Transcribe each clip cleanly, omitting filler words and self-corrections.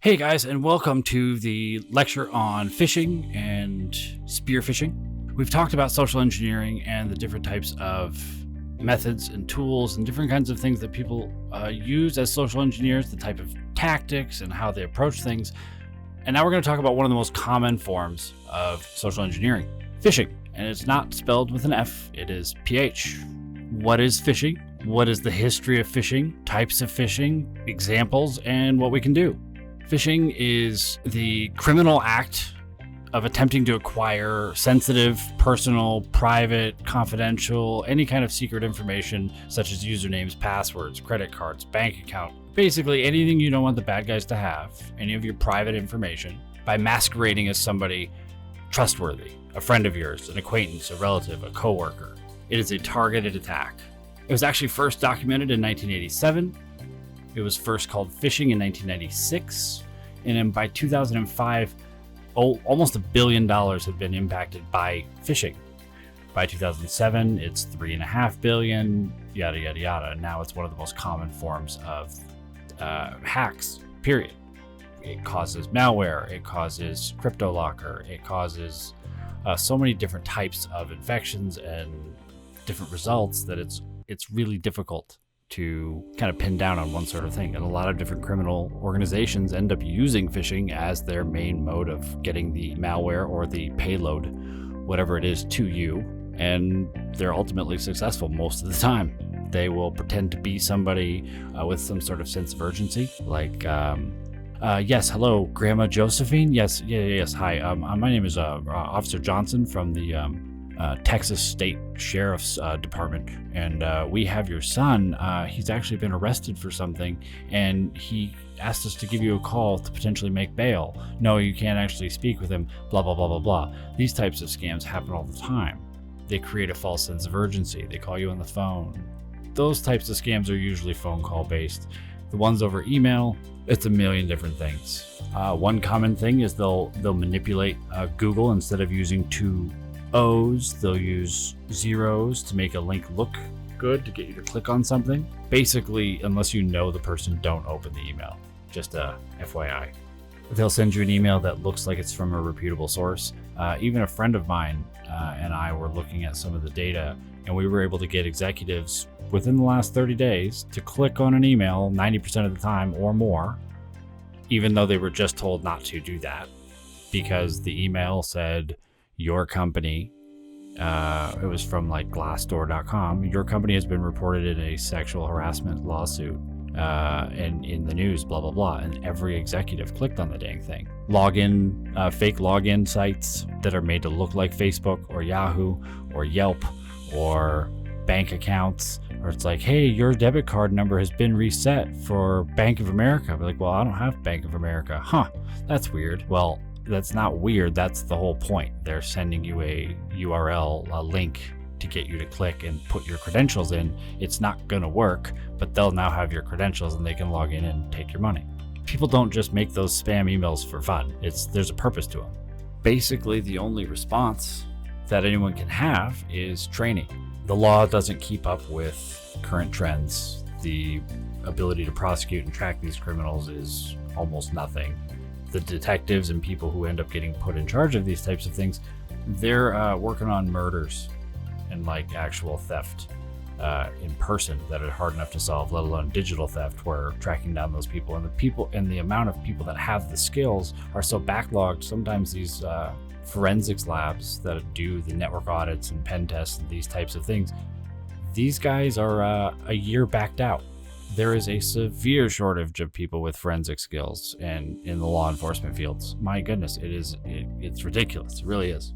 Hey guys, and welcome to the lecture on phishing and spear phishing. We've talked about social engineering and the different types of methods and tools and different kinds of things that people use as social engineers, the type of tactics and how they approach things. And now we're going to talk about one of the most common forms of social engineering, phishing. And it's not spelled with an F, it is PH. What is phishing? What is the history of phishing, types of phishing, examples, and what we can do? Phishing is the criminal act of attempting to acquire sensitive, personal, private, confidential, any kind of secret information such as usernames, passwords, credit cards, bank account, basically anything you don't want the bad guys to have, any of your private information, by masquerading as somebody trustworthy, a friend of yours, an acquaintance, a relative, a coworker. It is a targeted attack. It was actually first documented in 1987. It was first called phishing in 1996, and then by 2005, almost $1 billion had been impacted by phishing. By 2007, it's $3.5 billion, yada, yada, yada. Now it's one of the most common forms of hacks, period. It causes malware, it causes crypto locker, it causes so many different types of infections and different results that it's really difficult to kind of pin down on one sort of thing. And a lot of different criminal organizations end up using phishing as their main mode of getting the malware or the payload, whatever it is, to you. And they're ultimately successful most of the time. They will pretend to be somebody with some sort of sense of urgency, like, yes, hello, Grandma Josephine? Yes, hi. My name is Officer Johnson from the Texas State Sheriff's Department, and we have your son. He's actually been arrested for something, and he asked us to give you a call to potentially make bail. No, you can't actually speak with him, blah, blah, blah, blah, blah. These types of scams happen all the time. They create a false sense of urgency. They call you on the phone. Those types of scams are usually phone call based. The ones over email, it's a million different things. One common thing is they'll manipulate Google. Instead of using two O's, they'll use zeros to make a link look good, to get you to click on something. Basically, unless you know the person, don't open the email. Just a FYI. They'll send you an email that looks like it's from a reputable source. Even a friend of mine and I were looking at some of the data, and we were able to get executives within the last 30 days to click on an email 90% of the time or more, even though they were just told not to do that, because the email said, your company, it was from like glassdoor.com, your company has been reported in a sexual harassment lawsuit and in the news, blah, blah, blah. And every executive clicked on the dang thing. Fake login sites that are made to look like Facebook or Yahoo or Yelp or bank accounts, or it's like, hey, your debit card number has been reset for Bank of America. We're like, well, I don't have Bank of America. Huh, that's weird. Well, that's not weird. That's the whole point. They're sending you a URL, a link to get you to click and put your credentials in. It's not going to work, but they'll now have your credentials and they can log in and take your money. People don't just make those spam emails for fun. There's a purpose to them. Basically, the only response that anyone can have is training. The law doesn't keep up with current trends. The ability to prosecute and track these criminals is almost nothing. The detectives and people who end up getting put in charge of these types of things, they're working on murders and like actual theft in person that are hard enough to solve, let alone digital theft, where tracking down those people and the amount of people that have the skills are so backlogged. Sometimes these forensics labs that do the network audits and pen tests and these types of things, these guys are a year backed out. There is a severe shortage of people with forensic skills and in the law enforcement fields. My goodness, it's ridiculous. It really is.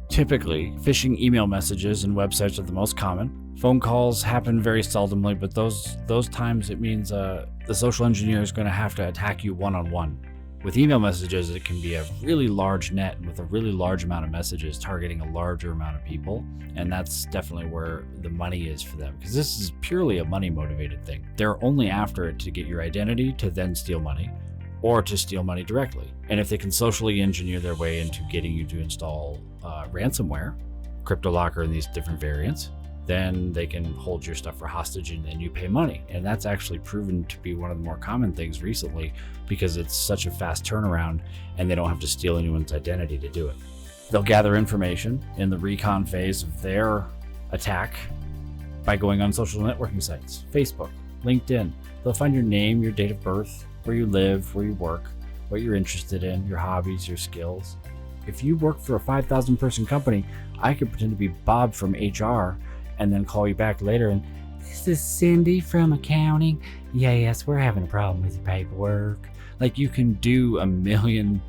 Typically, phishing email messages and websites are the most common. Phone calls happen very seldomly, but those times it means the social engineer is going to have to attack you one-on-one. With email messages, it can be a really large net with a really large amount of messages targeting a larger amount of people. And that's definitely where the money is for them, because this is purely a money motivated thing. They're only after it to get your identity to then steal money or to steal money directly. And if they can socially engineer their way into getting you to install ransomware, CryptoLocker and these different variants, then they can hold your stuff for hostage and then you pay money. And that's actually proven to be one of the more common things recently because it's such a fast turnaround and they don't have to steal anyone's identity to do it. They'll gather information in the recon phase of their attack by going on social networking sites, Facebook, LinkedIn. They'll find your name, your date of birth, where you live, where you work, what you're interested in, your hobbies, your skills. If you work for a 5,000 person company, I could pretend to be Bob from HR and then call you back later and, this is Cindy from accounting. Yes, we're having a problem with your paperwork. Like, you can do a million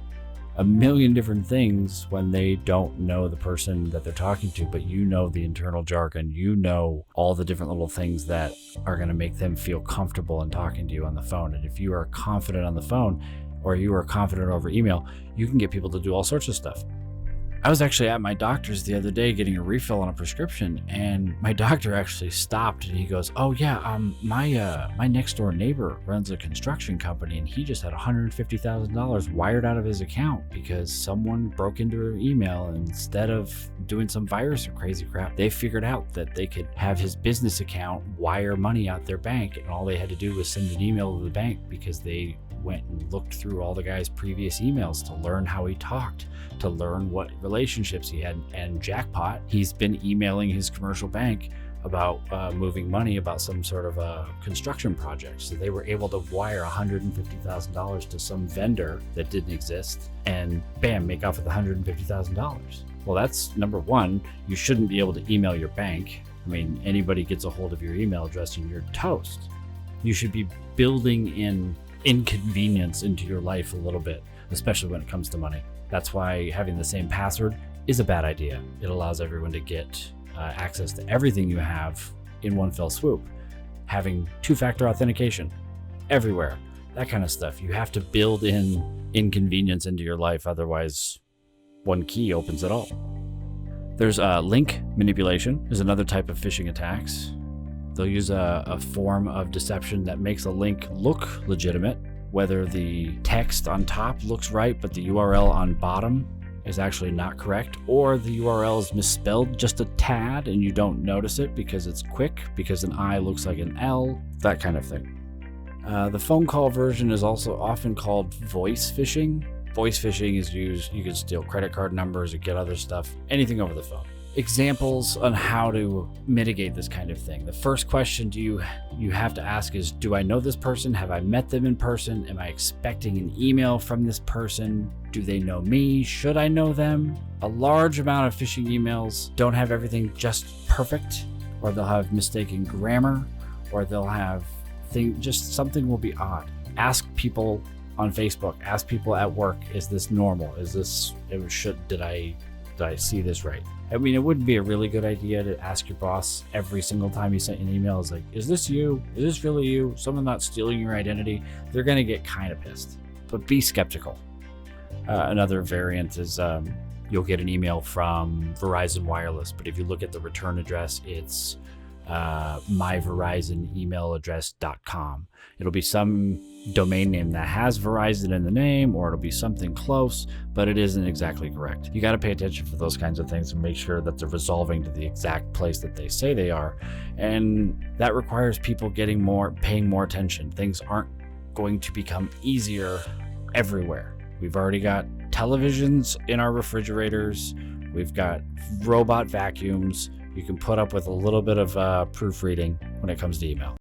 different things when they don't know the person that they're talking to, but you know the internal jargon, you know all the different little things that are going to make them feel comfortable in talking to you on the phone. And if you are confident on the phone or you are confident over email, you can get people to do all sorts of stuff. I was actually at my doctor's the other day getting a refill on a prescription, and my doctor actually stopped and he goes, oh yeah, my next door neighbor runs a construction company and he just had $150,000 wired out of his account because someone broke into her email, and instead of doing some virus or crazy crap, they figured out that they could have his business account wire money out their bank, and all they had to do was send an email to the bank because they went and looked through all the guy's previous emails to learn how he talked, to learn what relationships he had, and jackpot, he's been emailing his commercial bank about moving money about some sort of a construction project. So they were able to wire $150,000 to some vendor that didn't exist and bam, make off with $150,000. Well, that's number one. You shouldn't be able to email your bank. I mean, anybody gets a hold of your email address and you're toast. You should be building in inconvenience into your life a little bit, especially when it comes to money. That's why having the same password is a bad idea. It allows everyone to get access to everything you have in one fell swoop. Having two-factor authentication everywhere, that kind of stuff. You have to build in inconvenience into your life, otherwise one key opens it all. There's link manipulation is another type of phishing attacks. They'll use a form of deception that makes a link look legitimate, whether the text on top looks right but the URL on bottom is actually not correct, or the URL is misspelled just a tad and you don't notice it because it's quick, because an I looks like an L, that kind of thing. The phone call version is also often called voice phishing. Voice phishing is used, you can steal credit card numbers or get other stuff, anything over the phone. Examples on how to mitigate this kind of thing. The first question you have to ask is, do I know this person? Have I met them in person? Am I expecting an email from this person? Do they know me? Should I know them? A large amount of phishing emails don't have everything just perfect, or they'll have mistaken grammar, or they'll have just something will be odd. Ask people on Facebook, ask people at work, is this normal? Did I see this right? I mean, it wouldn't be a really good idea to ask your boss every single time you sent an email, is like, is this you? Is this really you? Someone not stealing your identity? They're going to get kind of pissed, but be skeptical. Another variant is you'll get an email from Verizon Wireless, but if you look at the return address, it's myverizonemail.com. It'll be some domain name that has Verizon in the name, or it'll be something close, but it isn't exactly correct. You got to pay attention for those kinds of things and make sure that they're resolving to the exact place that they say they are. And that requires people paying more attention. Things aren't going to become easier everywhere. We've already got televisions in our refrigerators. We've got robot vacuums. You can put up with a little bit of proofreading when it comes to email.